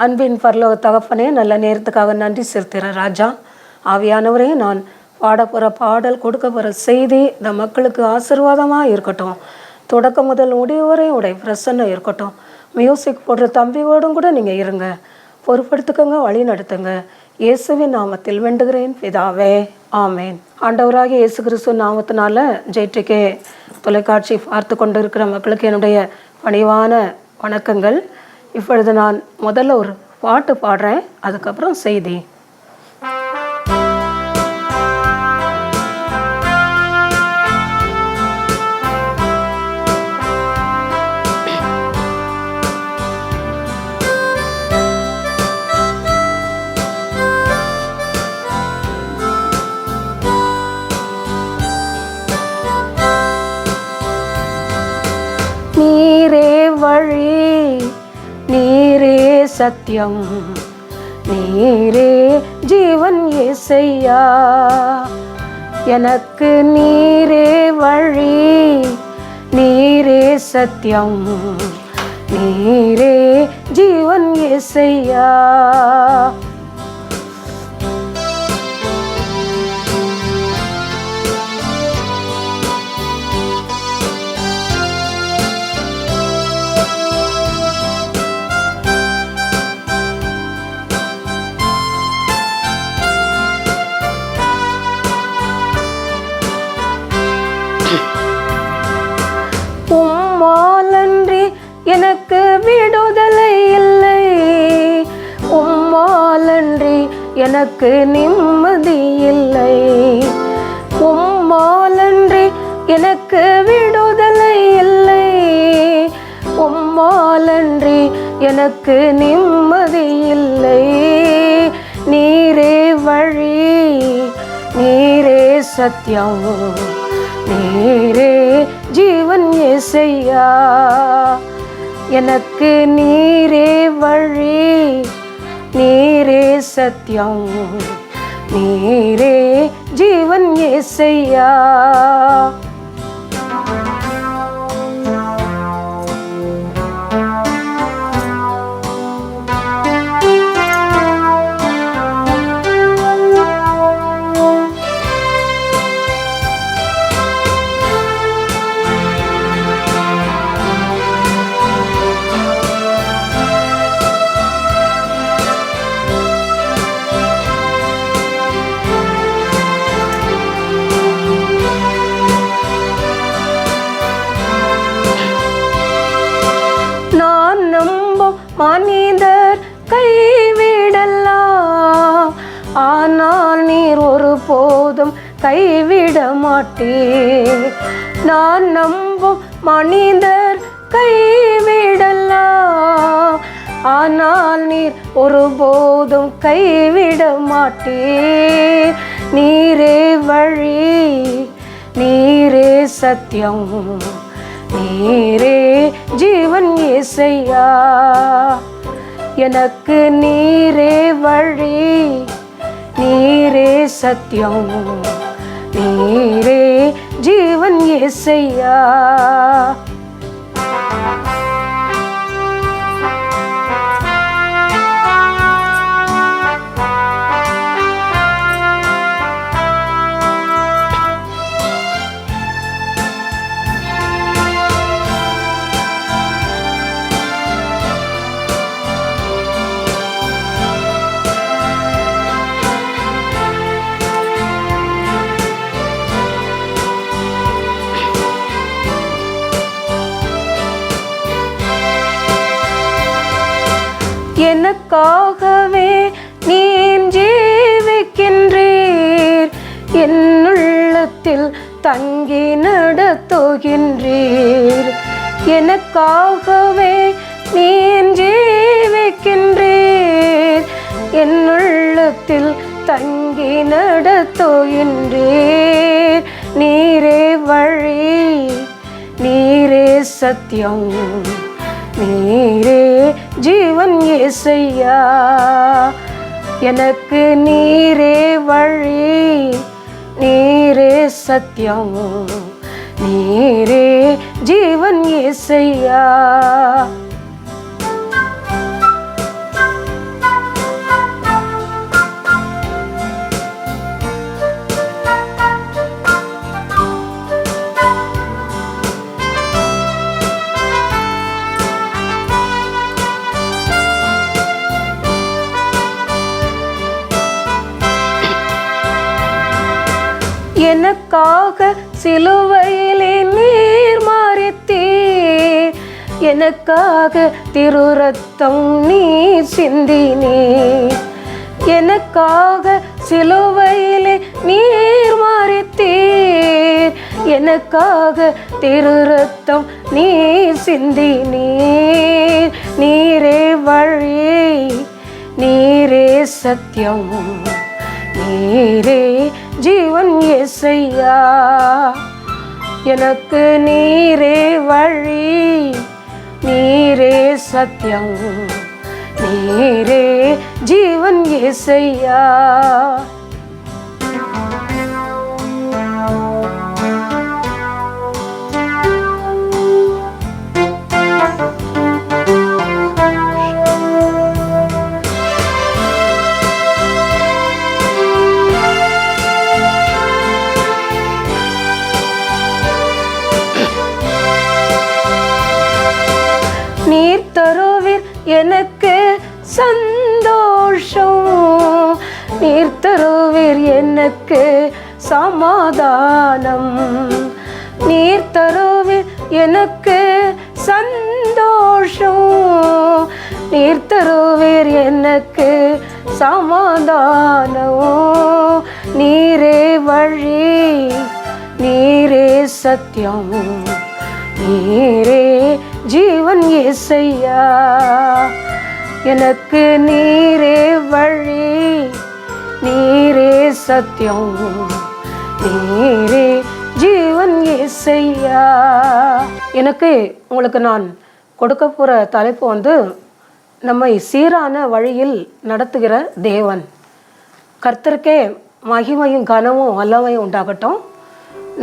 அன்பின் பரலோக தகப்பனே, நல்ல நேரத்துக்காக நன்றி செலுத்துகிற ராஜா. ஆவியானவரே, நான் பாடப்போகிற பாடல், கொடுக்க போகிற செய்தி இந்த மக்களுக்கு ஆசீர்வாதமாக இருக்கட்டும். தொடக்கம் முதல் முடிவு வரை உடைய பிரசன்னம் இருக்கட்டும். மியூசிக் போடுற தம்பியோடும் கூட நீங்கள் இருங்க, பொறுப்படுத்துக்கங்க, வழி நடத்துங்க. இயேசுவின் நாமத்தில் வேண்டுகிறேன் பிதாவே, ஆமேன். ஆண்டவராகிய இயேசு கிறிஸ்து நாமத்தினால ஜெயிட்டுக்கே தொலைக்காட்சி பார்த்து கொண்டு இருக்கிற மக்களுக்கு என்னுடைய பணிவான வணக்கங்கள். இப்பொழுது நான் முதல்ல ஒரு பாட்டு பாடுறேன், அதுக்கப்புறம் செய்தி. நீரே வழி, நீரே சத்தியம், நீரே ஜீவன் இயேசையா. எனக்கு நீரே வழி, நீரே சத்தியம், நீரே ஜீவன் இயேசையா. உம்மாலன்றி எனக்கு விடுதலை இல்லை, உம்மாலன்றி எனக்கு நிம்மதி இல்லை, உம்மாலன்றி எனக்கு விடுதலை இல்லை, உம்மாலன்றி எனக்கு நிம்மதி இல்லை. நீரே வழி, நீரே சத்தியம், நீரே ஜீவன் இயேசையா. எனக்கு நீரே வழி, நீரே சத்தியம், நீரே ஜீவன் இயேசையா. மனிதர் கைவிடலாம், ஆனால் நீர் ஒரு போதும் கைவிட மாட்டீர். நான் நம்பும் மனிதர் கைவிடலாம், ஆனால் நீர் ஒரு போதும் கைவிட மாட்டீர். நீரே வழி, நீரே சத்தியம், நீரே ஜீவன் இயேசையா. எனக்கு நீரே வழி, நீரே சத்தியம், நீரே ஜீவன் இயேசையா. எனக்காகவே நீர் ஜீவிக்கின்றீர், என்னுள்ளத்தில் தங்கி நடத்துகின்றீர். எனக்காகவே நீர் ஜீவிக்கின்றீர், என்னுள்ளத்தில் தங்கி நடத்துகின்றீர். நீரே வழி, நீரே சத்தியம், நீரே ஜீவன் இயேசையா. எனக்கு நீரே வழி, நீரே சத்தியம், நீரே ஜீவன் இயேசையா. எனக்காக சிலுவையிலே நீர் மரித்தீர், எனக்காக திரு ரத்தம் நீர் சிந்தினீர், எனக்காக சிலுவையிலே நீர் மரித்தீர், எனக்காக திரு ரத்தம் நீர் சிந்தினீர். நீரே வழி, நீரே சத்தியம், நீரே ஜீவன் இயேசையா. எனக்கு நீரே வழி, நீரே சத்தியம், நீரே ஜீவன் இயேசையா. நீர் தருவீர் எனக்கு சந்தோஷம், நீர் தருவீர் எனக்கு சமாதானம், நீர் தருவீர் எனக்கு சந்தோஷம், நீர் தருவீர் எனக்கு சமாதானம். நீரே வழி, நீரே சத்தியம், நீரே ஜீவன் இயேசையா. எனக்கு நீரே வழி, நீரே சத்தியம், நீரே ஜீவன் இயேசையா. எனக்கு உங்களுக்கு நான் கொடுக்க போகிற தலைப்பு வந்து நம்மை சீரான வழியில் நடத்துகிற தேவன். கர்த்தருக்கே மகிமையும் கனமும் வல்லமையும் உண்டாகட்டும்.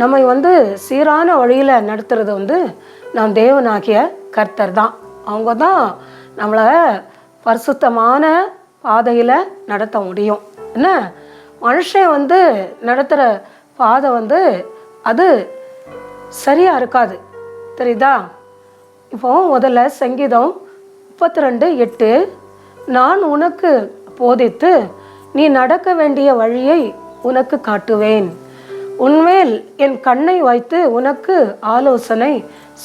நம்மை வந்து சீரான வழியில் நடத்துறது வந்து நம் தேவனாகிய கர்த்தர் தான். அவங்க தான் நம்மளை பரிசுத்தமான பாதையில் நடத்த முடியும். என்ன, மனுஷன் வந்து நடத்துகிற பாதை வந்து அது சரியாக இருக்காது, தெரியுதா? இப்போ முதல்ல சங்கீதம் 32:8, நான் உனக்கு போதித்து நீ நடக்க வேண்டிய வழியை உனக்கு காட்டுவேன், உன்மேல் என் கண்ணை வைத்து உனக்கு ஆலோசனை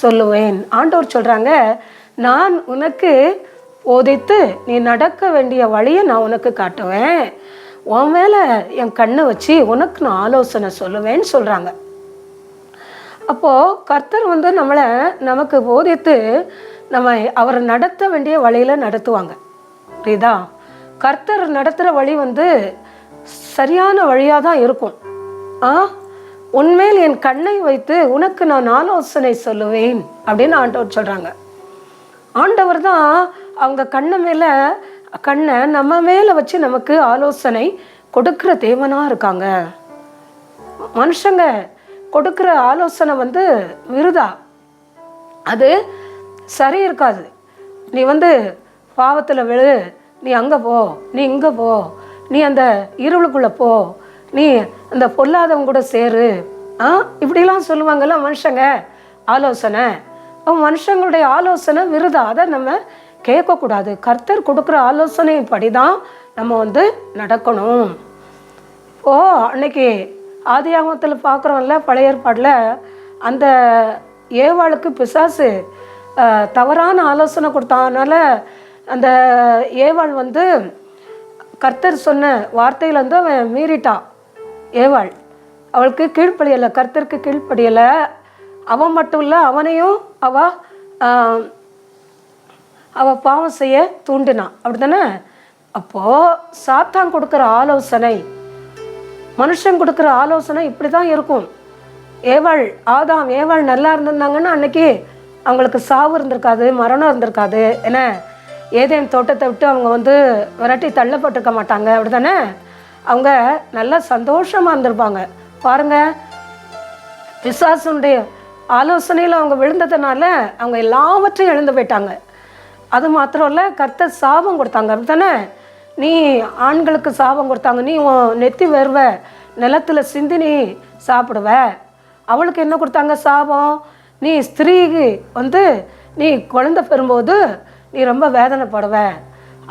சொல்லுவேன். ஆண்டவர் சொல்கிறாங்க, நான் உனக்கு போதித்து நீ நடக்க வேண்டிய வழியை நான் உனக்கு காட்டுவேன், உன் மேலே என் கண்ணை வச்சு உனக்கு நான் ஆலோசனை சொல்லுவேன்னு சொல்கிறாங்க. அப்போது கர்த்தர் வந்து நம்மளை நமக்கு போதித்து நம்ம அவரை நடத்த வேண்டிய வழியில் நடத்துவாங்க, புரியுதா? கர்த்தர் நடத்துகிற வழி வந்து சரியான வழியாக தான் இருக்கும். உன்மேல் என் கண்ணை வைத்து உனக்கு நான் ஆலோசனை சொல்லுவேன் அப்படின்னு ஆண்டவர் சொல்கிறாங்க. ஆண்டவர் தான் அவங்க கண்ணை நம்ம மேலே வச்சு நமக்கு ஆலோசனை கொடுக்குற தேவனாக இருக்காங்க. மனுஷங்க கொடுக்குற ஆலோசனை வந்து விருதா, அது சரி இருக்காது. நீ வந்து பாவத்தில் விழு, நீ அங்கே போ, நீ இங்கே போ, நீ அந்த இருளுக்குள்ளே போ, நீ அந்த பொல்லாதவங்க கூட சேரு, இப்படிலாம் சொல்லுவாங்கல்ல மனுஷங்க ஆலோசனை. மனுஷங்களுடைய ஆலோசனை விருதா, அதை நம்ம கேட்கக்கூடாது. கர்த்தர் கொடுக்குற ஆலோசனை படி தான் நம்ம வந்து நடக்கணும். அன்னைக்கு ஆதியாகமத்தில் பார்க்குறோம்ல, பழைய ஏற்பாடில் அந்த ஏவாளுக்கு பிசாசு தவறான ஆலோசனை கொடுத்தனால அந்த ஏவாள் வந்து கர்த்தர் சொன்ன வார்த்தையில் வந்து அவன் மீறிட்டான். ஏவாள் அவளுக்கு கீழ்ப்படியலை, கர்த்தருக்கு கீழ்ப்படியலை. அவன் மட்டும் இல்லை, அவனையும் அவள் பாவம் செய்ய தூண்டினான், அப்படி தானே? அப்போது சாத்தான் கொடுக்குற ஆலோசனை, மனுஷன் கொடுக்குற ஆலோசனை இப்படி தான் இருக்கும். ஏவாள் நல்லா இருந்திருந்தாங்கன்னா அன்னைக்கு அவங்களுக்கு சாவு இருந்திருக்காது, மரணம் இருந்திருக்காது. என்ன, ஏதேன் தோட்டத்தை விட்டு அவங்க வந்து விரட்டி தள்ளப்பட்டிருக்க மாட்டாங்க, அப்படி தானே? அவங்க நல்லா சந்தோஷமாக இருந்திருப்பாங்க. பாருங்கள், பிசாசுடைய ஆலோசனையில் அவங்க விழுந்ததுனால அவங்க எல்லாவற்றையும் எழுந்து போயிட்டாங்க. அது மாத்திரம் இல்லை, கர்த்தர் சாபம் கொடுத்தாங்க, அப்படி தானே? நீ ஆண்களுக்கு சாபம் கொடுத்தாங்க, நீ உன் நெத்தி வருவ நிலத்தில் சிந்தி நீ சாப்பிடுவ. அவளுக்கு என்ன கொடுத்தாங்க சாபம்? நீ ஸ்திரீக்கு வந்து நீ குழந்தை பெறும்போது நீ ரொம்ப வேதனைப்படுவ.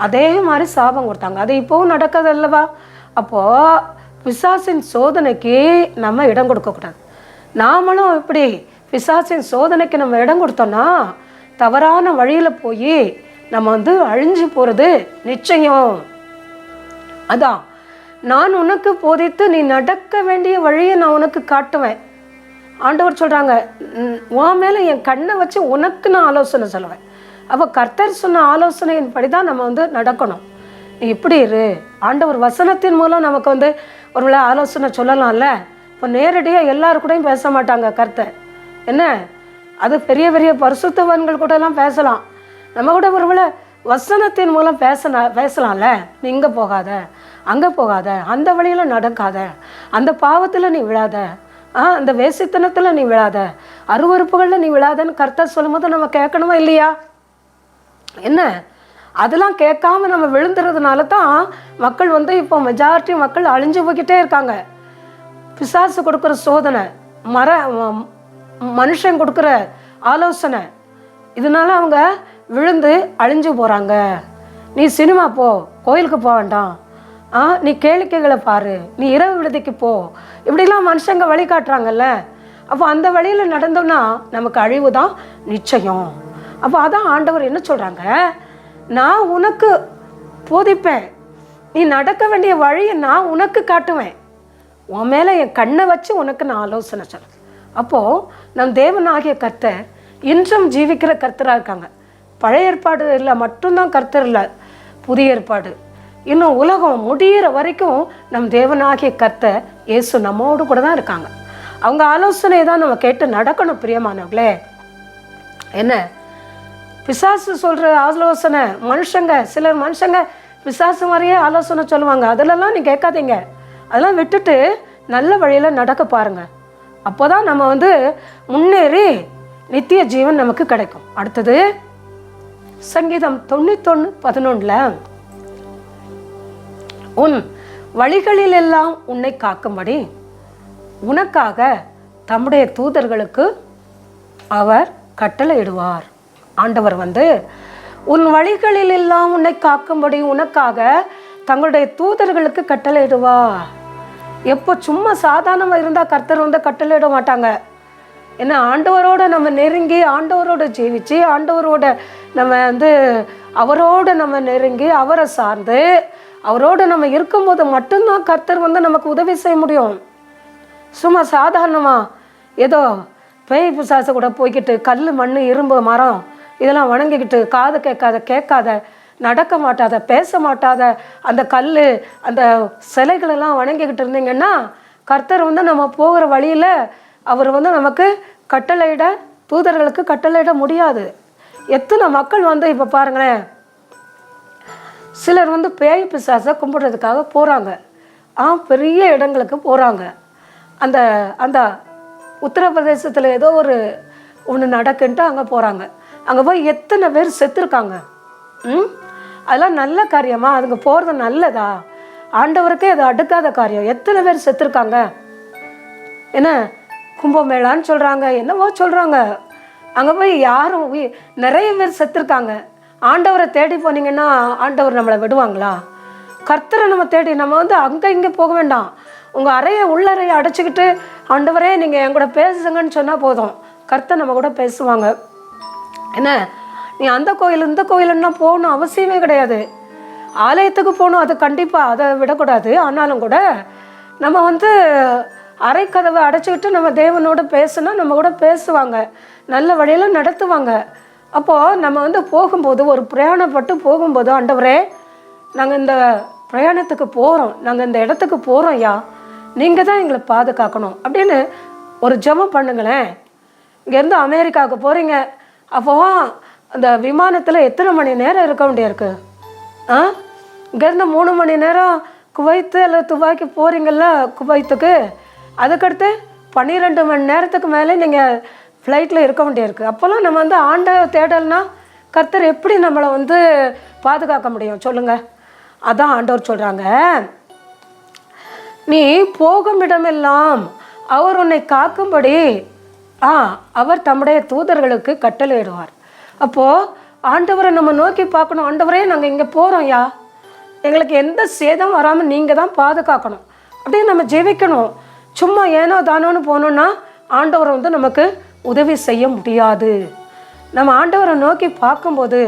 அதே மாதிரி சாபம் கொடுத்தாங்க. அது இப்போவும் நடக்குது அல்லவா? அப்போது பிசாசின் சோதனைக்கு நம்ம இடம் கொடுக்கக்கூடாது. நாமளும் இப்படி பிசாசின் சோதனைக்கு நம்ம இடம் கொடுத்தோம்னா தவறான வழியில் போய் நம்ம அழிஞ்சு போகிறது நிச்சயம். அதான் நான் உனக்கு போதித்து நீ நடக்க வேண்டிய வழியை நான் உனக்கு காட்டுவேன். ஆண்டவர் சொல்கிறாங்க, உன் மேலே என் கண்ணை வச்சு உனக்கு நான் ஆலோசனை சொல்லுவேன். அப்போ கர்த்தர் சொன்ன ஆலோசனையின்படி தான் நம்ம நடக்கணும். நீ இப்படி இரு. ஆண்டவர் வசனத்தின் மூலம் நமக்கு ஒருவேளை ஆலோசனை சொல்லலாம்ல. இப்போ நேரடியாக எல்லாரு கூடயும் பேச மாட்டாங்க கர்த்தர். என்ன அது பெரிய பெரிய பரிசுத்தவான்கள் கூடலாம் பேசலாம். நம்ம கூட ஒருவேளை வசனத்தின் மூலம் பேசலாம்ல. நீ இங்கே போகாத, அங்கே போகாத, அந்த வழியில் நடக்காத, அந்த பாவத்தில் நீ விழாத, அந்த வேசித்தனத்தில் நீ விழாத, அருவறுப்புகளில் நீ விழாதன்னு கர்த்தர் சொல்லும் போது நம்ம கேட்கணுமா இல்லையா? என்ன அதெல்லாம் கேட்காம நம்ம விழுந்துறதுனால தான் மக்கள் இப்போ மெஜாரிட்டி மக்கள் அழிஞ்சு போய்கிட்டே இருக்காங்க. பிசாசு கொடுக்குற சோதனை, மனுஷன் கொடுக்குற ஆலோசனை, இதனால அவங்க விழுந்து அழிஞ்சு போகிறாங்க. நீ சினிமா போ, கோயிலுக்கு போக வேண்டாம், நீ கேளிக்கைகளை பாரு, நீ இரவு விடுதிக்கு போ, இப்படிலாம் மனுஷங்க வழி காட்டுறாங்கல்ல. அப்போ அந்த வழியில் நடந்தோம்னா நமக்கு அழிவு தான் நிச்சயம். அப்போ அதான் ஆண்டவர் என்ன சொல்கிறாங்க, நான் உனக்கு போதிப்பேன், நீ நடக்க வேண்டிய வழியை நான் உனக்கு காட்டுவேன், உன் மேலே என் கண்ணை வச்சு உனக்கு நான் ஆலோசனை சொல்கிறேன். அப்போது நம் தேவனாகிய கர்த்தர் இன்றும் ஜீவிக்கிற கர்த்தராக இருக்காங்க. பழைய ஏற்பாடு இல்லை மட்டும்தான் கர்த்தர் இல்லை, புதிய ஏற்பாடு இன்னும் உலகம் முடிகிற வரைக்கும் நம் தேவனாகிய கர்த்தர் இயேசு நம்மோடு கூட தான் இருக்காங்க. அவங்க ஆலோசனையை தான் நம்ம கேட்டு நடக்கணும். பிரியமானவர்களே, என்ன பிசாசு சொல்கிற ஆலோசனை சிலர் மனுஷங்க பிசாசு மாதிரியே ஆலோசனை சொல்லுவாங்க. அதிலெல்லாம் நீ கேட்காதீங்க. அதெல்லாம் விட்டுட்டு நல்ல வழியில் நடக்க பாருங்கள். அப்போ தான் நம்ம முன்னேறி நித்திய ஜீவன் நமக்கு கிடைக்கும். அடுத்தது சங்கீதம் 91:11 உன் வழிகளில் எல்லாம் உன்னை காக்கும்படி உனக்காக தம்முடைய தூதர்களுக்கு அவர் கட்டளையிடுவார். ஆண்டவர் உன் வழிகளில் எல்லாம் உன்னை காக்கும்படி உனக்காக தங்களுடைய தூதர்களுக்கு கட்டளையிடுவார். எப்போ சும்மா சாதாரணமாக இருந்தால் கர்த்தர் கட்டளையிட மாட்டாங்க. ஏன்னா ஆண்டவரோட நம்ம நெருங்கி, ஆண்டவரோட ஜீவிச்சு, ஆண்டவரோட நம்ம அவரோட நம்ம நெருங்கி, அவரை சார்ந்து அவரோட நம்ம இருக்கும்போது மட்டும்தான் கர்த்தர் நமக்கு உதவி செய்ய முடியும். சும்மா சாதாரணமாக ஏதோ பேய் பிசாசு கூட போய்கிட்டு கல் மண் இரும்பு மரம் இதெல்லாம் வணங்கிக்கிட்டு காது கேட்காத நடக்க மாட்டாத பேச மாட்டாத அந்த கல் அந்த சிலைகளெல்லாம் வணங்கிக்கிட்டு இருந்தீங்கன்னா கர்த்தர் நம்ம போகிற வழியில் அவர் நமக்கு கட்டளையிட, தூதர்களுக்கு கட்டளையிட முடியாது. எத்தனை மக்கள் இப்போ பாருங்களேன், சிலர் பேய் பிசாசை கும்பிடுறதுக்காக போகிறாங்க. பெரிய இடங்களுக்கு போகிறாங்க. அந்த அந்த உத்தரப்பிரதேசத்தில் ஏதோ ஒன்று நடக்குன்ட்டு அங்கே போகிறாங்க. அங்கே போய் எத்தனை பேர் செத்துருக்காங்க. அதெல்லாம் நல்ல காரியமா? அதுங்க போகிறது நல்லதா? ஆண்டவருக்கே அது அடுக்காத காரியம். எத்தனை பேர் செத்துருக்காங்க. என்ன கும்பமேளான்னு சொல்கிறாங்க, என்னவோ சொல்கிறாங்க. அங்கே போய் யாரும் நிறைய பேர் செத்துருக்காங்க. ஆண்டவரை தேடி போனீங்கன்னா ஆண்டவர் நம்மளை விடுவாங்களா? கர்த்தரை நம்ம தேடி நம்ம அங்கே இங்கே போக வேண்டாம். உங்கள் உள்ளறையை அடைச்சிக்கிட்டு ஆண்டவரே நீங்கள் என் கூட பேசுங்கன்னு சொன்னால் போதும், கர்த்தர் நம்ம கூட பேசுவாங்க. என்ன நீ அந்த கோயில் இந்த கோயிலுன்னா போகணும் அவசியமே கிடையாது. ஆலயத்துக்கு போகணும், அது கண்டிப்பாக, அதை விடக்கூடாது. ஆனாலும் கூட நம்ம அரை கதவை அடைச்சிக்கிட்டு நம்ம தேவனோட பேசுனா நம்ம கூட பேசுவாங்க, நல்ல வழியில் நடத்துவாங்க. அப்போது நம்ம போகும்போது ஒரு பிரயாணப்பட்டு போகும்போது ஆண்டவரே நாங்கள் இந்த பிரயாணத்துக்கு போகிறோம், நாங்கள் இந்த இடத்துக்கு போகிறோம், நீங்கள் தான் எங்களை பாதுகாக்கணும் அப்படின்னு ஒரு ஜெபம் பண்ணுங்களேன். இங்கேருந்து அமெரிக்காவுக்கு போகிறீங்க, அப்போது அந்த விமானத்தில் எத்தனை மணி நேரம் இருக்க வேண்டியிருக்கு? இங்கேருந்து 3 மணி நேரம் குவைத்து அல்லது துபாய்க்கு போகிறீங்கள்ல குவைத்துக்கு, அதுக்கடுத்து 12 மணி நேரத்துக்கு மேலே நீங்கள் ஃப்ளைட்டில் இருக்க வேண்டியிருக்கு. அப்போல்லாம் நம்ம ஆண்ட தேடல்னா கர்த்தர் எப்படி நம்மளை பாதுகாக்க முடியும் சொல்லுங்கள்? அதான் ஆண்டவர் சொல்கிறாங்க, நீ போகும் இடமெல்லாம் அவர் உன்னை காக்கும்படி அவர் தம்முடைய தூதர்களுக்கு கட்டளையிடுவார். அப்போது ஆண்டவரை நம்ம நோக்கி பார்க்கணும். ஆண்டவரே நாங்கள் இங்கே போகிறோம், எங்களுக்கு எந்த சேதம் வராமல் நீங்கள் தான் பாதுகாக்கணும். அப்படியே நம்ம ஜெபிக்கணும். சும்மா ஏனோ தானோன்னு போனோன்னா ஆண்டவரை வந்து நமக்கு உதவி செய்ய முடியாது. நம்ம ஆண்டவரை நோக்கி பார்க்கும்போது,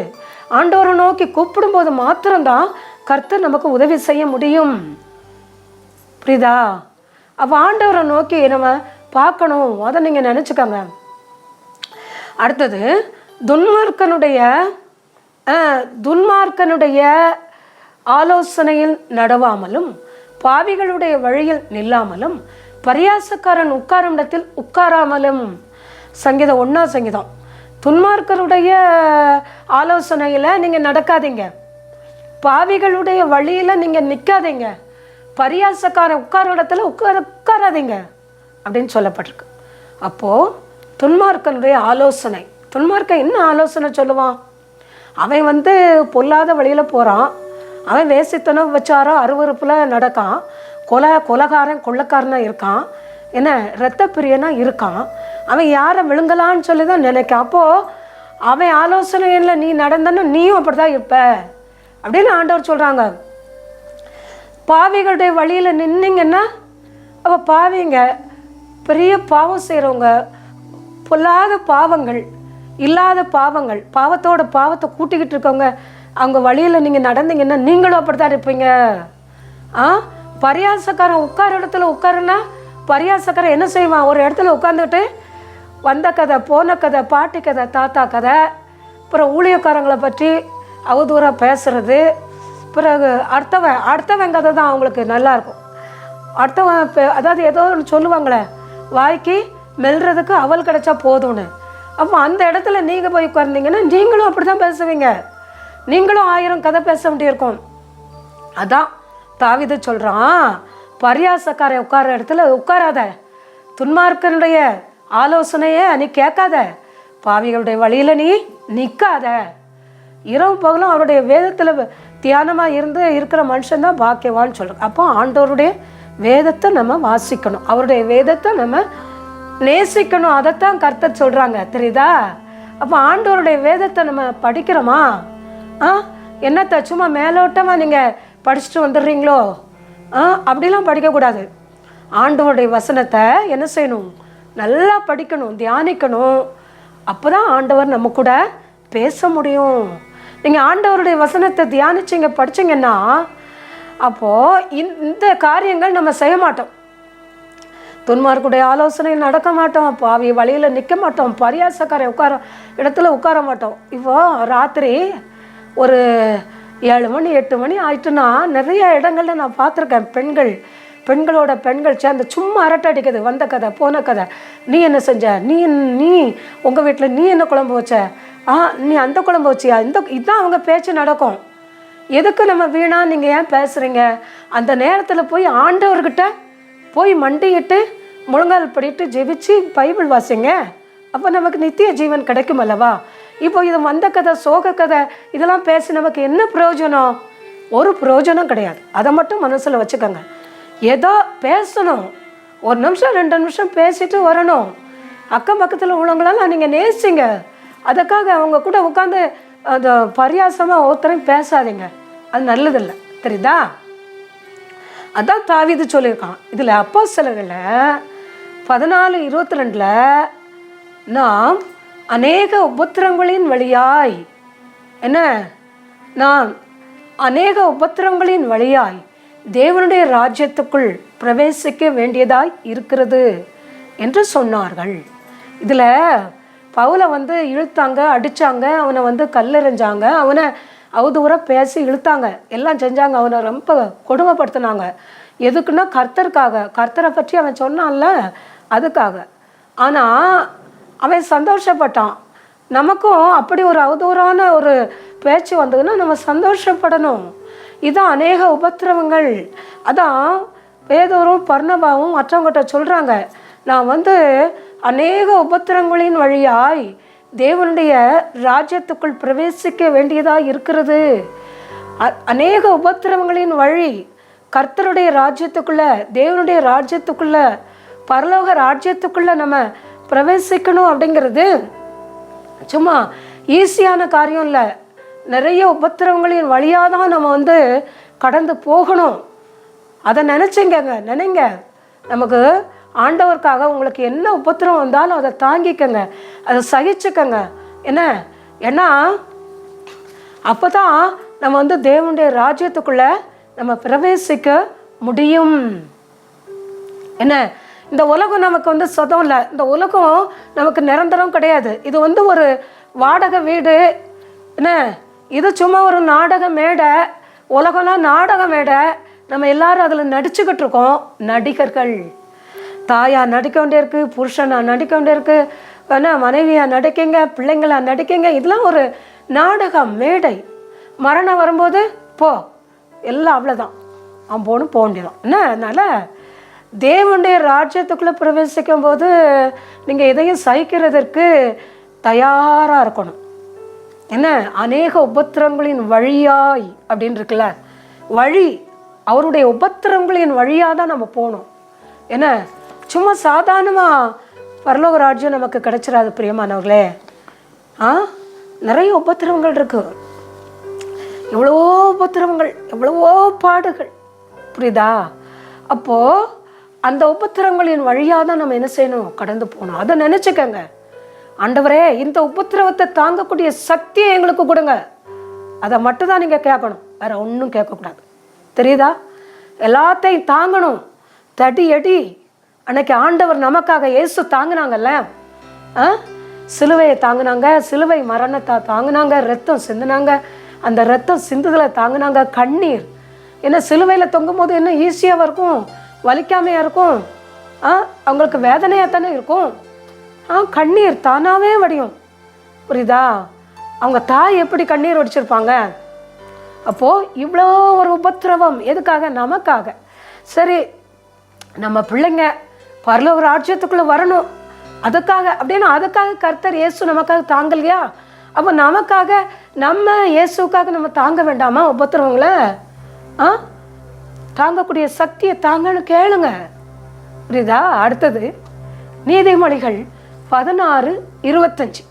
ஆண்டவரை நோக்கி கூப்பிடும்போது மாத்திரம்தான் கர்த்தர் நமக்கு உதவி செய்ய முடியும். புரியுதா? அப்போ ஆண்டவரை நோக்கி நம்ம பார்க்கணும். அதை நீங்கள் நினச்சிக்கோங்க. அடுத்தது, துன்மார்க்கனுடைய ஆலோசனையில் நடவாமலும் பாவிகளுடைய வழியில் நில்லாமலும் பரியாசக்காரன் உட்காரும் இடத்தில் உட்காராமலும். சங்கீதம் 1 சங்கீதம். துன்மார்க்கருடைய ஆலோசனையில் நீங்கள் நடக்காதீங்க, பாவிகளுடைய வழியில் நீங்கள் நிற்காதீங்க, பரியாசக்காரன் உட்கார இடத்துல உட்காராதீங்க அப்படின்னு சொல்லப்பட்டிருக்கு. அப்போது துன்மார்க்கனுடைய ஆலோசனை, துன்மார்க்கன் என்ன ஆலோசனை சொல்லுவான்? அவன் வந்து பொல்லாத வழியில் போகிறான், அவன் வேசித்தனம் வச்சாரோ அருவறுப்பில் நடக்கான், கொலகாரன் கொள்ளக்காரனாக இருக்கான், என்ன இரத்த பிரியனாக இருக்கான், அவன் யாரை விழுங்கலான்னு சொல்லி தான் நினைக்கான். அப்போது அவன் ஆலோசனையில் நீ நடந்தன்னு நீயும் அப்படி தான் இருப்ப அப்படின்னு ஆண்டவர் சொல்கிறாங்க. பாவிகளுடைய வழியில் நின்னீங்கன்னா, அப்போ பாவிங்க பெரிய பாவம் செய்கிறவங்க, பொல்லாத பாவங்கள், இல்லாத பாவங்கள், பாவத்தை கூட்டிக்கிட்டு இருக்கவங்க, அவங்க வழியில் நீங்கள் நடந்தீங்கன்னா நீங்களும் அப்படி தான் இருப்பீங்க. பரியாசக்காரன் உட்கார இடத்துல உட்காருன்னா, பரியாசக்காரன் என்ன செய்வான்? ஒரு இடத்துல உட்காந்துட்டு வந்த கதை, போன கதை, பாட்டி கதை, தாத்தா கதை, அப்புறம் ஊழியக்காரங்களை பற்றி அவதூறாக பேசுறது, பிறகு அடுத்தவன் கதை தான் அவங்களுக்கு நல்லாயிருக்கும். அதாவது ஏதோ ஒன்று சொல்லுவாங்களே, வாய்க்கு மெல்றதுக்கு அவள் கிடைச்சா போதும்னு. அப்போ அந்த இடத்துல நீங்கள் போய் உட்கார்ந்தீங்கன்னா நீங்களும் அப்படி தான் பேசுவீங்க, நீங்களும் 1000 கதை பேச வேண்டியிருக்கும். அதான் தாவீது சொல்கிறான், பரியாசக்காரன் உட்கார இடத்துல உட்காராத, துன்மார்க்கனுடைய ஆலோசனையே நீ கேட்காத, பாவிகளுடைய வழியில் நீ நிற்காத. இரவு பகலும் அவருடைய வேதத்தில் தியானமாக இருக்கிற மனுஷன்தான் பாக்கியவான்னு சொல்கிறோம். அப்போ ஆண்டவருடைய வேதத்தை நம்ம வாசிக்கணும், அவருடைய வேதத்தை நம்ம நேசிக்கணும். அதைத்தான் கர்த்தர் சொல்கிறாங்க, தெரியுதா? அப்போ ஆண்டவருடைய வேதத்தை நம்ம படிக்கிறோமா? என்னத்தை சும்மா மேலோட்டமாக நீங்கள் படிச்சுட்டு வந்துடுறீங்களோ? அப்படிலாம் படிக்கக்கூடாது. ஆண்டவருடைய வசனத்தை என்ன செய்யணும்? நல்லா படிக்கணும், தியானிக்கணும். அப்போ தான் ஆண்டவர் நம்ம கூட பேச முடியும். நீங்கள் ஆண்டவருடைய வசனத்தை தியானிச்சிங்க, படிச்சிங்கன்னா அப்போது இந்த காரியங்கள் நம்ம செய்ய மாட்டோம். துன்மார்க்குடைய ஆலோசனை நடக்க மாட்டோம், பாவி வழியில் நிற்க மாட்டோம், பரியாசக்காரை இடத்துல உட்கார மாட்டோம். இப்போ ராத்திரி ஒரு 7 மணி 8 மணி ஆயிட்டுன்னா நிறைய இடங்களில் நான் பார்த்துருக்கேன், பெண்கள் சேர்ந்து சும்மா அரட்டை அடிக்கிறது, வந்த கதை போன கதை, நீ என்ன செஞ்ச, நீ உங்கள் வீட்டில் நீ என்ன குழம்பு வச்ச, நீ அந்த குழம்பு வச்சியா, இதுதான் அவங்க பேச்சு நடக்கும். எதுக்கு நம்ம வீணா நீங்கள் ஏன் பேசுகிறீங்க? அந்த நேரத்தில் போய் ஆண்டவர்கிட்ட போய் மண்டிட்டு முழங்கால் படிட்டு ஜெபிச்சு பைபிள் வாசிங்க. அப்போ நமக்கு நித்திய ஜீவன் கிடைக்கும் அல்லவா? இப்போ இது வந்த கதை, சோக கதை, இதெல்லாம் பேசி நமக்கு என்ன பிரயோஜனம்? ஒரு பிரயோஜனம் கிடையாது. அதை மட்டும் மனசில் வச்சுக்கோங்க. ஏதோ பேசணும், 1 நிமிஷம் 2 நிமிஷம் பேசிட்டு வரணும். அக்கம் பக்கத்தில் உள்ளவங்களெல்லாம் நீங்கள் நேசிங்க. அதுக்காக அவங்க கூட உட்காந்து அந்த பரியாசமாக ஒருத்தரையும் பேசாதீங்க, அது நல்லதில்லை, தெரியுதா? அதான் தாவீது சொல்லியிருக்கான். இதில் அப்போஸ்தலர்களில் 14:22 நாம் அநேக உபத்திரங்களின் வழியாய் தேவனுடைய ராஜ்யத்துக்குள் பிரவேசிக்க வேண்டியதாய் இருக்கிறது என்று சொன்னார்கள். இதில் பவுலை இழுத்தாங்க, அடித்தாங்க, அவனை கல்லெறிஞ்சாங்க, அவனை அவதூறாக பேசி இழுத்தாங்க, எல்லாம் செஞ்சாங்க, அவனை ரொம்ப கொடுமைப்படுத்தினாங்க. எதுக்குன்னா கர்த்தரை பற்றி அவன் சொன்னான்ல, அதுக்காக. ஆனால் அவன் சந்தோஷப்பட்டான். நமக்கும் அப்படி ஒரு அவதூறான ஒரு பேச்சு வந்ததுன்னா நம்ம சந்தோஷப்படணும். இதான் அநேக உபத்திரவங்கள். அதான் பேதுரும் பர்னபாவும் மற்றவங்கிட்ட சொல்கிறாங்க, நான் அநேக உபத்திரங்களின் வழியாய் தேவனுடைய ராஜ்யத்துக்குள் பிரவேசிக்க வேண்டியதாக இருக்கிறது. அநேக உபத்திரவங்களின் வழி கர்த்தருடைய ராஜ்யத்துக்குள்ள, தேவனுடைய ராஜ்யத்துக்குள்ள, பரலோக ராஜ்யத்துக்குள்ள நம்ம பிரவேசிக்கணும். அப்படிங்கிறது சும்மா ஈஸியான காரியம் இல்லை. நிறைய உபத்திரவங்களின் வழியாக தான் நம்ம கடந்து போகணும். அதை நினைங்க. நமக்கு ஆண்டவருக்காக உங்களுக்கு என்ன உபத்திரம் வந்தாலும் அதை தாங்கிக்கங்க, அதை சகிச்சுக்கங்க. ஏன்னா அப்போ தான் நம்ம தேவனுடைய ராஜ்யத்துக்குள்ளே நம்ம பிரவேசிக்க முடியும். இந்த உலகம் நமக்கு சொதம் இல்லை. இந்த உலகம் நமக்கு நிரந்தரம் கிடையாது. இது ஒரு வாடகை வீடு. இது சும்மா ஒரு நாடக மேடை. உலகம்னா நாடக மேடை. நம்ம எல்லாரும் அதில் நடிச்சுக்கிட்டு இருக்கோம். நடிகர்கள். தாயா நடிக்க வேண்டியிருக்கு, புருஷனா நடிக்க வேண்டியிருக்கு, மனைவியா நடிக்கங்க, பிள்ளைங்களா நடிக்கங்க. இதெல்லாம் ஒரு நாடகம் மேடை. மரணம் வரும்போது போ, எல்லாம் அவ்வளோதான், போகணும் போக வேண்டியதான். அதனால் தேவனுடைய ராஜ்யத்துக்குள்ளே பிரவேசிக்கும் போது நீங்கள் எதையும் சகிக்கிறதற்கு தயாராக இருக்கணும். அநேக உபத்திரங்களின் வழியாய் அப்படின்னு இருக்குல்ல, வழி, அவருடைய உபத்திரங்களின் வழியாக தான் நம்ம போகணும். சும்மா சாதாரணமாக பரலோக ராஜ்யம் நமக்கு கிடைச்சிடாது பிரியமானவர்களே. நிறைய உபத்திரவங்கள் இருக்கு, எவ்வளவோ உபத்திரவங்கள், எவ்வளவோ பாடுகள், புரியுதா? அப்போது அந்த உபத்திரவங்களின் வழியாக தான் நம்ம என்ன செய்யணும், கடந்து போகணும். அதை நினச்சிக்கங்க. ஆண்டவரே, இந்த உபத்திரவத்தை தாங்கக்கூடிய சக்தியை எங்களுக்கு கொடுங்க. அதை மட்டும் தான் நீங்கள் கேட்கணும், வேற ஒன்றும் கேட்கக்கூடாது. தெரியுதா? எல்லாத்தையும் தாங்கணும். தடி அடி அன்னைக்கு ஆண்டவர் நமக்காக இயேசு தாங்கினாங்கல்ல, சிலுவையை தாங்கினாங்க, சிலுவை மரணத்தை தாங்கினாங்க, ரத்தம் சிந்தினாங்க, அந்த ரத்தம் சிந்துதலை தாங்கினாங்க. கண்ணீர், சிலுவையில் தொங்கும் போது என்ன ஈஸியாக இருக்கும், வலிக்காமையாக இருக்கும், அவங்களுக்கு வேதனையாக தானே இருக்கும். கண்ணீர் தானாகவே வடியும், புரியுதா? அவங்க தாய் எப்படி கண்ணீர் வடிச்சிருப்பாங்க. அப்போது இவ்வளோ ஒரு உபத்திரவம் எதுக்காக? நமக்காக. சரி, நம்ம பிள்ளைங்க பரலோக ராஜ்யத்துக்குள்ளே வரணும், அதுக்காக கர்த்தர் இயேசு நமக்காக தாங்கலையா? அப்போ நமக்காக, நம்ம இயேசுக்காக நம்ம தாங்க வேண்டாமா உபத்திரவங்களை? தாங்கக்கூடிய சக்தியை தாங்கன்னு கேளுங்க, புரியுதா? அடுத்தது நீதிமொழிகள் 16:25.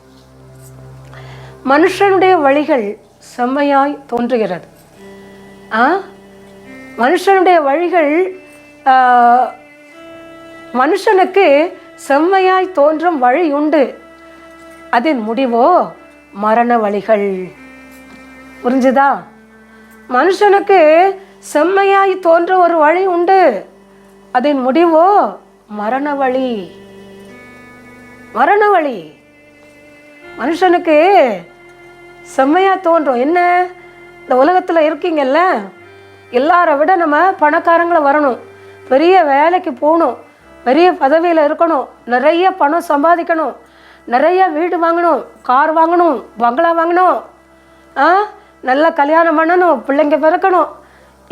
மனுஷனுடைய வழிகள் செம்மையாய் தோன்றுகிறது. மனுஷனுடைய வழிகள், மனுஷனுக்கு செம்மையாய் தோன்றும் வழி உண்டு, அதன் முடிவோ மரண வழிகள். புரிஞ்சுதா? மனுஷனுக்கு செம்மையாய் தோன்ற ஒரு வழி உண்டு, அதன் முடிவோ மரண வழி. மரண வழி. மனுஷனுக்கு செம்மையா தோன்றும். இந்த உலகத்தில் இருக்கீங்கல்ல, எல்லாரை விட நம்ம பணக்காரங்களை வரணும், பெரிய வேலைக்கு போகணும், பெரிய பதவியில் இருக்கணும், நிறைய பணம் சம்பாதிக்கணும், நிறைய வீடு வாங்கணும், கார் வாங்கணும், பங்களா வாங்கணும், நல்லா கல்யாணம் பண்ணணும், பிள்ளைங்க பிறக்கணும்.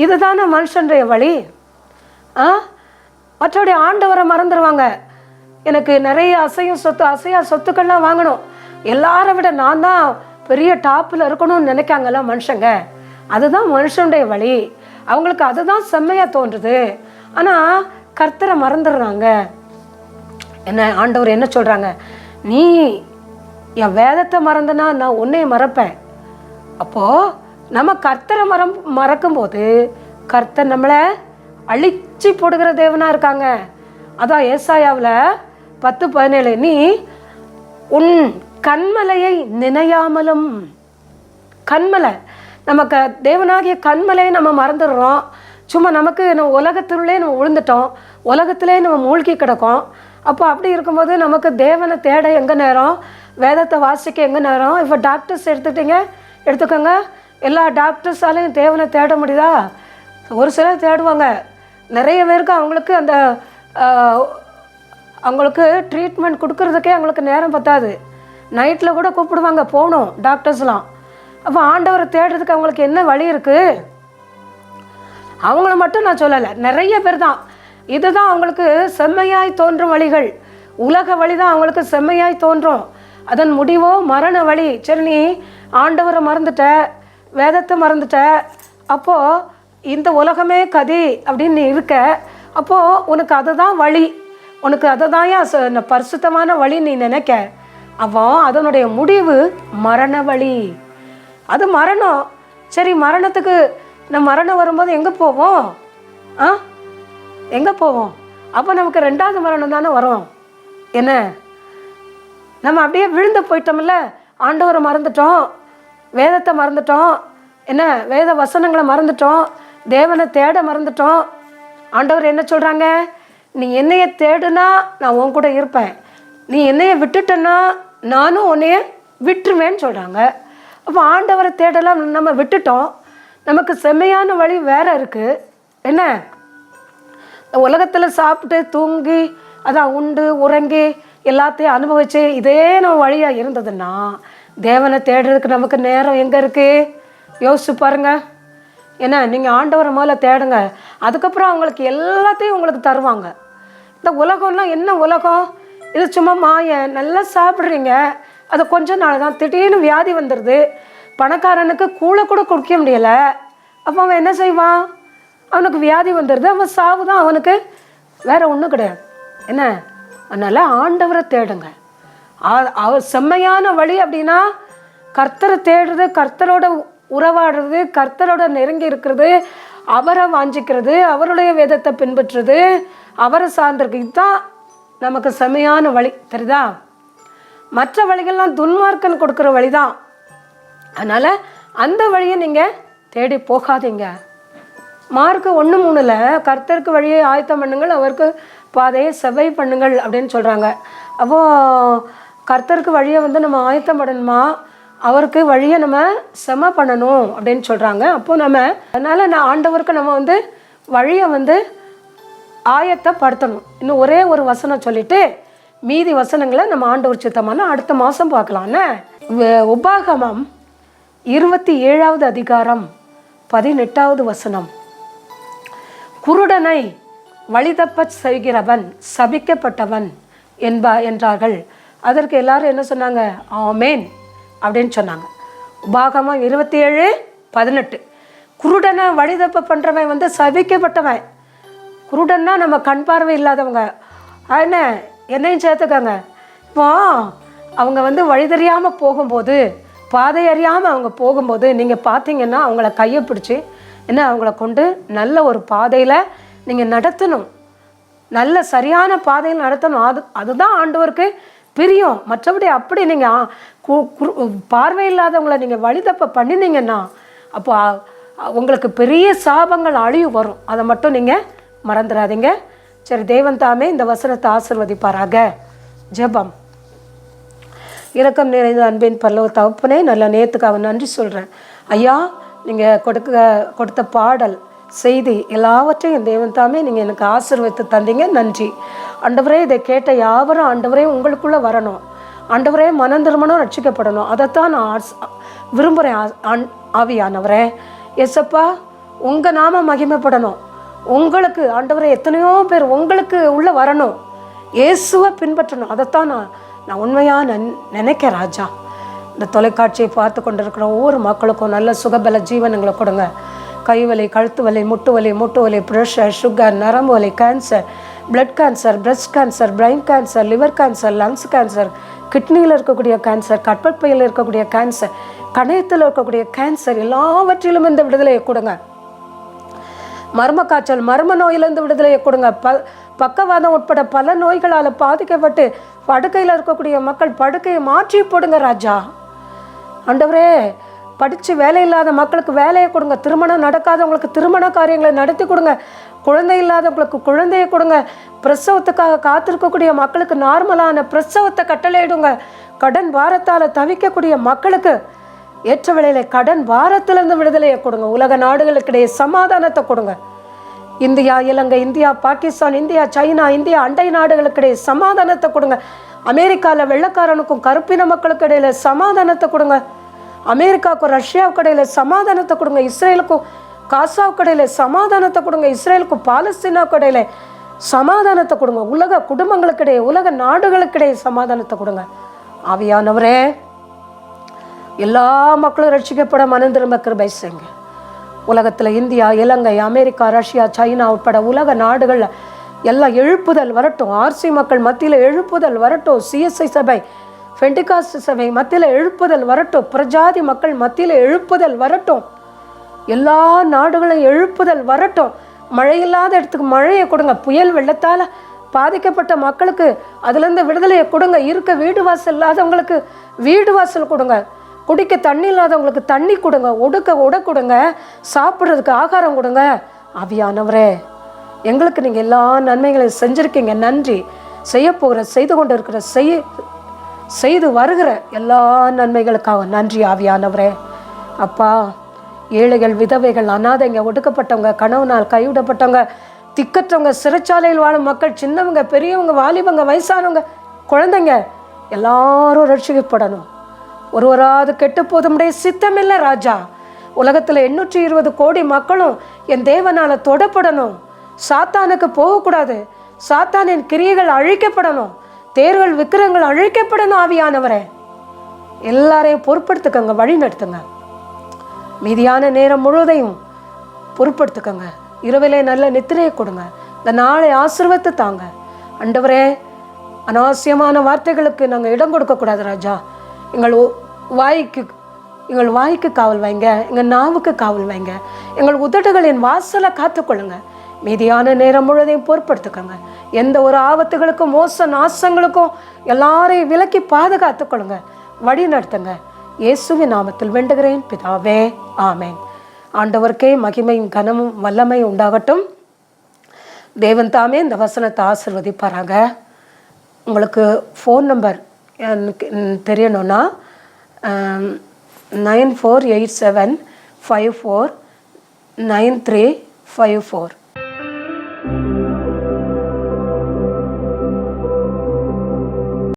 இதுதானே மனுஷனுடைய வழி. மற்றபடி ஆண்டவரை மறந்துடுவாங்க. எனக்கு நிறைய அசையா சொத்துக்கள்லாம் வாங்கணும், எல்லாரை விட நான் தான் பெரிய டாப்பில் இருக்கணும்னு நினைக்காங்கல்ல மனுஷங்க. அதுதான் மனுஷனுடைய வழி. அவங்களுக்கு அதுதான் செம்மையாக தோன்றுது. ஆனால் கர்த்தரை மறந்துடுறாங்க. ஆண்டவர் என்ன சொல்கிறாங்க? நீ என் வேதத்தை மறந்தனா நான் உன்னையை மறப்பேன். அப்போது நம்ம கர்த்தரை மறக்கும்போது கர்த்தர் நம்மளை அழிச்சு போடுகிற தேவனாக இருக்காங்க. அதான் ஏசாயாவில் 10:17, நீ உன் கண்மலையை நினையாமலும். கண்மலை, நமக்கு தேவனாகிய கண்மலையை நம்ம மறந்துடுறோம். சும்மா நம்ம உலகத்திலே நம்ம விழுந்துட்டோம், உலகத்திலே நம்ம மூழ்கி கிடக்கோம். அப்போ அப்படி இருக்கும்போது நமக்கு தேவனை தேட எங்கே நேரம், வேதத்தை வாசிக்க எங்கே நேரம்? இப்போ டாக்டர்ஸ் எடுத்துக்கோங்க, எல்லா டாக்டர்ஸாலையும் தேவனை தேட முடியுதா? ஒரு சிலர் தேடுவாங்க. நிறைய பேருக்கு அவங்களுக்கு ட்ரீட்மெண்ட் கொடுக்கறதுக்கே அவங்களுக்கு நேரம் பத்தாது. நைட்டில் கூட கூப்பிடுவாங்க போகணும் டாக்டர்ஸ்லாம். அப்போ ஆண்டவரை தேடுறதுக்கு அவங்களுக்கு என்ன வழி இருக்குது? அவங்கள மட்டும் நான் சொல்லலை, நிறைய பேர் தான். இதுதான் அவங்களுக்கு செம்மையாய் தோன்றும் வழிகள். உலக வழி தான் அவங்களுக்கு செம்மையாய் தோன்றும், அதன் முடிவோ மரண வழி. சரி, நீ ஆண்டவரை மறந்துட்ட, வேதத்தை மறந்துட்ட, அப்போது இந்த உலகமே கதி அப்படின்னு நீ இருக்க. அப்போது உனக்கு அதுதான் வழி, உனக்கு அதை தான் பரிசுத்தமான வழி நீ நினைக்க. அதனுடைய முடிவு மரண வழி. அது மரணம். சரி, மரணத்துக்கு நம்ம மரணம் வரும்போது எங்கே போவோம்? எங்கே போவோம்? அப்போ நமக்கு 2வது மரணம் தானே வரும். என்ன, நம்ம அப்படியே விழுந்து போயிட்டோம்ல, ஆண்டவரை மறந்துட்டோம், வேதத்தை மறந்துட்டோம், என்ன வேத வசனங்களை மறந்துட்டோம், தேவனை தேட மறந்துட்டோம். ஆண்டவர் என்ன சொல்கிறாங்க? நீ என்னைய தேடுனா நான் உன் கூட இருப்பேன், நீ என்னைய விட்டுட்டேன்னா நானும் உன்னைய விட்டுருவேன்னு சொல்கிறாங்க. அப்போ ஆண்டவரை தேடலாம் நம்ம விட்டுட்டோம். நமக்கு செம்மையான வழி வேற இருக்குது. என்ன, உலகத்தில் சாப்பிட்டு தூங்கி அதான் உண்டு உறங்கி எல்லாத்தையும் அனுபவிச்சு இதே நம்ம வழியாக இருந்ததுன்னா தேவனை தேடுறதுக்கு நமக்கு நேரம் எங்கே இருக்குது? யோசிச்சு பாருங்க. ஏன்னா நீங்கள் ஆண்டவரை முதல்ல தேடுங்க, அதுக்கப்புறம் அவங்களுக்கு எல்லாத்தையும் உங்களுக்கு தருவாங்க. இந்த உலகம்லாம் என்ன உலகம்? இது சும்மா மாய. நல்லா சாப்பிட்றீங்க, அது கொஞ்ச நாள் தான், திடீர்னு வியாதி வந்துடுது. பணக்காரனுக்கு கூழை கூட குடிக்க முடியலை. அப்போ அவன் என்ன செய்வான்? அவனுக்கு வியாதி வந்துடுது, அவன் சாவு தான் அவனுக்கு, வேற ஒன்றும் கிடையாது. என்ன, அதனால் ஆண்டவரை தேடுங்க. அவர் செம்மையான வழி அப்படின்னா கர்த்தரை தேடுறது, கர்த்தரோட உறவாடுறது, கர்த்தரோட நெருங்கி இருக்கிறது, அவரை வாஞ்சிக்கிறது, அவருடைய வேதத்தை பின்பற்றுறது, அவரை சார்ந்திருக்கு. இதுதான் நமக்கு செம்மையான வழி. தெரியுதா? மற்ற வழிகள்லாம் துன்மார்க்கன் கொடுக்குற வழி தான். அதனால் அந்த வழியை நீங்கள் தேடி போகாதீங்க. மார்க்கு 1:3 கர்த்தருக்கு வழியை ஆயத்தம் பண்ணுங்கள், அவருக்கு பாதையை செவ்வை பண்ணுங்கள் அப்படின்னு சொல்கிறாங்க. அப்போது கர்த்தருக்கு வழியை நம்ம ஆயத்தம் பண்ணணுமா, அவருக்கு வழியை நம்ம செம பண்ணணும் அப்படின்னு சொல்கிறாங்க. அப்போது நம்ம அதனால் ஆண்டவருக்கு நம்ம வழியை ஆயத்தப்படுத்தணும். இன்னும் ஒரே ஒரு வசனம் சொல்லிவிட்டு மீதி வசனங்களை நம்ம ஆண்டவர் சித்தமான அடுத்த மாதம் பார்க்கலான்னு. உபாகமம் 27வது அதிகாரம் 18வது வசனம். குருடனை வழிதப்ப செய்கிறவன் சபிக்கப்பட்டவன் என்றார்கள். அதற்கு எல்லாரும் என்ன சொன்னாங்க? ஆமேன் அப்படின்னு சொன்னாங்க. உபாகமம் 27:18. குருடனை வழிதப்ப பண்ணுறவன் சபிக்கப்பட்டவன். குருடன்னா நம்ம கண் பார்வை இல்லாதவங்க. என்ன, என்னையும் சேர்த்துக்காங்க. இப்போ அவங்க வழி தெரியாமல் போகும்போது, பாதை அறியாமல் அவங்க போகும்போது நீங்கள் பார்த்தீங்கன்னா அவங்கள கையை பிடிச்சி அவங்கள கொண்டு நல்ல ஒரு பாதையில் நீங்கள் நடத்தணும், நல்ல சரியான பாதையில் நடத்தணும். அதுதான் ஆண்டவருக்கு பிரியம். மற்றபடி அப்படி நீங்கள் பார்வை இல்லாதவங்களை நீங்கள் வழிதப்ப பண்ணினீங்கன்னா அப்போ உங்களுக்கு பெரிய சாபங்கள் அழிவு வரும். அதை மட்டும் நீங்கள் மறந்துடாதீங்க. சரி, தேவன் தாமே இந்த வசனத்தை ஆசீர்வதிப்பாராக. ஜெபம். இரக்கம் நிறைந்த அன்பின் பரலோக தகப்பனே, நல்ல நேரத்துக்காக நன்றி சொல்கிறேன் ஐயா. நீங்கள் கொடுத்த பாடல் செய்தி எல்லாவற்றையும் தேவன் தாமே நீங்கள் எனக்கு ஆசீர்வதித்து தந்தீங்க. நன்றி ஆண்டவரே. இதை கேட்ட யாவரும் ஆண்டவரே உங்களுக்குள்ளே வரணும், ஆண்டவரே மனம் திரும்பணும், ரட்சிக்கப்படணும். அதைத்தான் நான் விரும்புகிறேன். ஆவியானவரே எஸ்ஸப்பா, உங்கள் நாம மகிமைப்படணும். உங்களுக்கு ஆண்டவரே எத்தனையோ பேர் உங்களுக்கு உள்ளே வரணும், இயேசுவை பின்பற்றணும். அதைத்தான் நான் உண்மையாக நினைக்கிறேன் ராஜா. இந்த தொலைக்காட்சியை பார்த்து கொண்டிருக்கிற ஒவ்வொரு மக்களுக்கும் நல்ல சுகபல ஜீவனங்களை கொடுங்க. கைவலி, கழுத்து வலி, முட்டு வலி, ப்ரெஷர், சுகர், நரம்பு வலி, cancer, blood cancer, breast cancer, brain cancer, liver cancer, lungs cancer, கிட்னியில் இருக்கக்கூடிய கேன்சர், கற்பப்பையில் இருக்கக்கூடிய கேன்சர், கணையத்தில் இருக்கக்கூடிய கேன்சர், எல்லாவற்றிலும் இந்த விடுதலையை கொடுங்க. மர்ம காய்ச்சல், மர்ம நோயிலிருந்து விடுதலையை கொடுங்க. பக்கவாதம் உட்பட பல நோய்களால் பாதிக்கப்பட்டு படுக்கையில் இருக்கக்கூடிய மக்கள் படுக்கையை மாற்றி போடுங்க ராஜா. ஆண்டவரே, படித்து வேலை இல்லாத மக்களுக்கு வேலையை கொடுங்க. திருமணம் நடக்காதவங்களுக்கு திருமண காரியங்களை நடத்தி கொடுங்க. குழந்தை இல்லாதவங்களுக்கு குழந்தையை கொடுங்க. பிரசவத்துக்காக காத்திருக்கக்கூடிய மக்களுக்கு நார்மலான பிரசவத்தை கட்டளையிடுங்க. கடன் பாரத்தால் தவிக்கக்கூடிய மக்களுக்கு ஏற்ற வேளையில் கடன் பாரத்திலிருந்து விடுதலையை கொடுங்க. உலக நாடுகளுக்கிடையே சமாதானத்தை கொடுங்க. India, Ilangai, India, Pakistan, India, China, India அண்டை நாடுகளுக்கிடையே சமாதானத்தை கொடுங்க. அமெரிக்காவில் வெள்ளக்காரனுக்கும் கருப்பின மக்களுக்கு இடையில சமாதானத்தை கொடுங்க. அமெரிக்காவுக்கும் ரஷ்யாவுக்கு இடையில சமாதானத்தை கொடுங்க. இஸ்ரேலுக்கும் காசாவுக்கு இடையில சமாதானத்தை கொடுங்க. இஸ்ரேலுக்கும் பாலஸ்தீனாவுக்கு இடையில சமாதானத்தை கொடுங்க. உலக குடும்பங்களுக்கிடையே, உலக நாடுகளுக்கிடையே சமாதானத்தை கொடுங்க. ஆவியானவரே, எல்லா மக்களும் ரட்சிக்கப்பட மனம் திரும்ப கிருபை செய்யுங்க. உலகத்தில் இந்தியா, இலங்கை, அமெரிக்கா, ரஷ்யா, சைனா உட்பட உலக நாடுகளில் எல்லாம் எழுப்புதல் வரட்டும். ஆர்சி மக்கள் மத்தியில் எழுப்புதல் வரட்டும். சிஎஸ்ஐ சபை, பெண்டிகாஸ்ட் சபை மத்தியில் எழுப்புதல் வரட்டும். பிரஜாதி மக்கள் மத்தியில் எழுப்புதல் வரட்டும். எல்லா நாடுகளும் எழுப்புதல் வரட்டும். மழை இல்லாத இடத்துக்கு மழையை கொடுங்க. புயல் வெள்ளத்தால் பாதிக்கப்பட்ட மக்களுக்கு அதுலேருந்து விடுதலையை கொடுங்க. இருக்க வீடு வாசல் இல்லாதவங்களுக்கு வீடு வாசல் கொடுங்க. குடிக்க தண்ணி இல்லாதவங்களுக்கு தண்ணி கொடுங்க. உட கொடுங்க. சாப்பிட்றதுக்கு ஆகாரம் கொடுங்க. ஆவியானவரே, எங்களுக்கு நீங்கள் எல்லா நன்மைகளையும் செஞ்சுருக்கீங்க. நன்றி. செய்து கொண்டு இருக்கிற செய்து வருகிற எல்லா நன்மைகளுக்காக நன்றி ஆவியானவரே. அப்பா, ஏழைகள், விதவைகள், அனாதைங்க, ஒடுக்கப்பட்டவங்க, கணவனால் கைவிடப்பட்டவங்க, திக்கற்றவங்க, சிறைச்சாலையில் வாழும் மக்கள், சின்னவங்க, பெரியவங்க, வாலிபங்க, வயசானவங்க, குழந்தைங்க எல்லாரும் ரட்சிக்கப்படணும். ஒருவராது கெட்டு போதுமுடைய சித்தமில்லை ராஜா. உலகத்தில் 820 கோடி மக்களும் என் தேவனால் தொடப்படணும். சாத்தானுக்கு போகக்கூடாது. சாத்தானின் கிரியைகள் அழிக்கப்படணும். தேர்கள், விக்கிரங்கள் அழிக்கப்படணும். ஆவியானவரே, எல்லாரையும் பொறுப்படுத்துக்கங்க, வழி நடத்துங்க. மீதியான நேரம் முழுவதையும் பொறுப்படுத்துக்கங்க. இரவிலே நல்ல நித்திரையை கொடுங்க. இந்த நாளை ஆசீர்வதித்து தாங்க. ஆண்டவரே, அனாவசியமான வார்த்தைகளுக்கு நாங்கள் இடம் கொடுக்கக்கூடாது ராஜா. எங்கள் வாய்க்கு காவல் வைங்க. எங்கள் நாவுக்கு காவல் வைங்க. எங்கள் உதடுகளின் வாசலை காத்துக்கொள்ளுங்க. மீதியான நேரம் முழுவதையும் பொறுப்படுத்துக்கங்க. எந்த ஒரு ஆபத்துகளுக்கும் மோச நாசங்களுக்கும் எல்லாரையும் விலக்கி பாதுகாத்துக்கொள்ளுங்க. வழி நடத்துங்க. இயேசுவின் நாமத்தில் வேண்டுகிறேன் பிதாவே, ஆமேன். ஆண்டவருக்கே மகிமையும் கனமும் வல்லமையும் உண்டாகட்டும். தேவன் தாமே இந்த வசனத்தை ஆசீர்வதிப்பாராங்க. உங்களுக்கு ஃபோன் நம்பர் தெரியணும்னா 9487549354